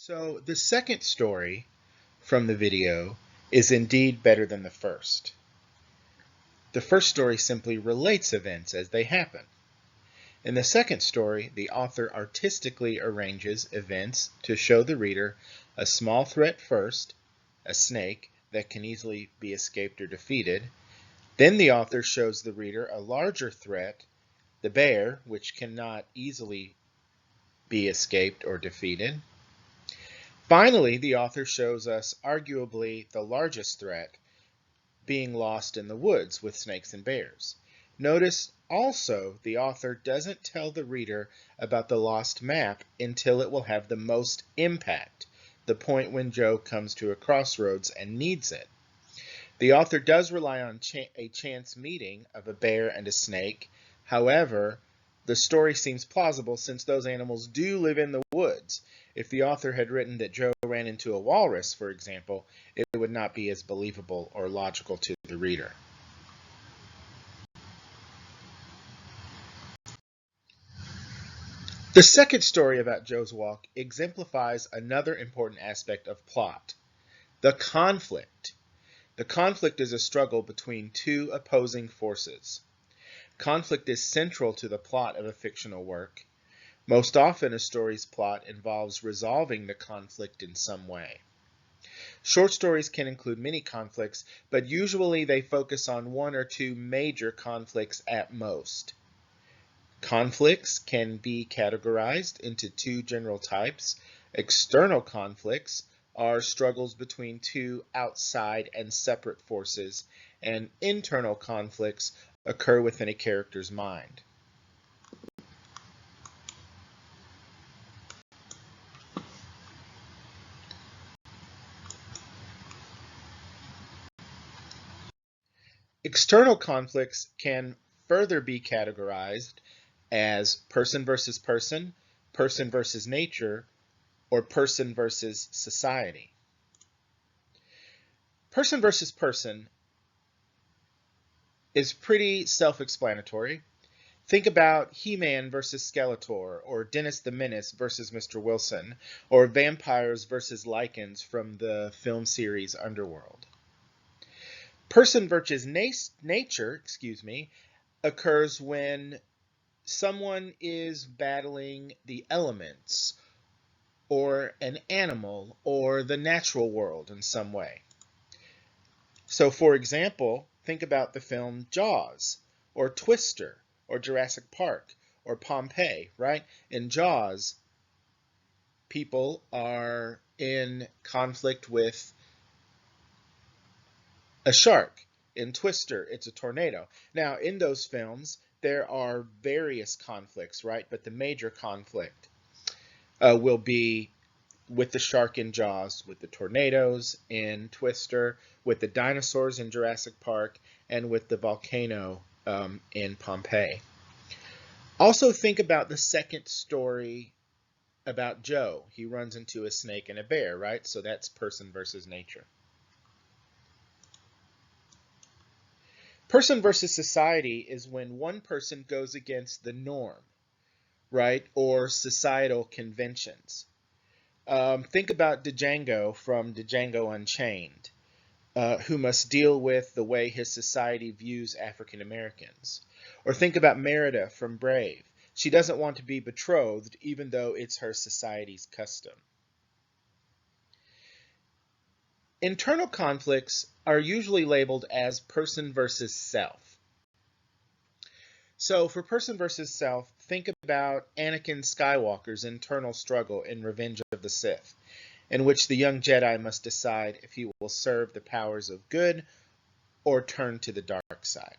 So the second story from the video is indeed better than the first. The first story simply relates events as they happen. In the second story, the author artistically arranges events to show the reader a small threat first, a snake that can easily be escaped or defeated. Then the author shows the reader a larger threat, the bear, which cannot easily be escaped or defeated. Finally, the author shows us arguably the largest threat, being lost in the woods with snakes and bears. Notice also the author doesn't tell the reader about the lost map until it will have the most impact, the point when Joe comes to a crossroads and needs it. The author does rely on a chance meeting of a bear and a snake. However, the story seems plausible since those animals do live in the woods. If the author had written that Joe ran into a walrus, for example, it would not be as believable or logical to the reader. The second story about Joe's Walk exemplifies another important aspect of plot, the conflict. The conflict is a struggle between two opposing forces. Conflict is central to the plot of a fictional work. Most often, a story's plot involves resolving the conflict in some way. Short stories can include many conflicts, but usually they focus on one or two major conflicts at most. Conflicts can be categorized into two general types. External conflicts are struggles between two outside and separate forces, and internal conflicts occur within a character's mind. External conflicts can further be categorized as person versus person, person versus nature, or person versus society. Person versus person is pretty self-explanatory. Think about He-Man versus Skeletor, or Dennis the Menace versus Mr. Wilson, or vampires versus lichens from the film series Underworld. Person versus nature, occurs when someone is battling the elements, or an animal, or the natural world in some way. So, for example, think about the film Jaws, or Twister, or Jurassic Park, or Pompeii, right? In Jaws, people are in conflict with a shark. In Twister, it's a tornado. Now, in those films, there are various conflicts, right? But the major conflict will be with the shark in Jaws, with the tornadoes in Twister, with the dinosaurs in Jurassic Park, and with the volcano in Pompeii. Also think about the second story about Joe. He runs into a snake and a bear, right? So that's person versus nature. Person versus society is when one person goes against the norm, right? Or societal conventions. Think about Django from Django Unchained, who must deal with the way his society views African Americans. Or think about Merida from Brave. She doesn't want to be betrothed, even though it's her society's custom. Internal conflicts are usually labeled as person versus self. So for person versus self, think about Anakin Skywalker's internal struggle in Revenge of the Sith, in which the young Jedi must decide if he will serve the powers of good or turn to the dark side.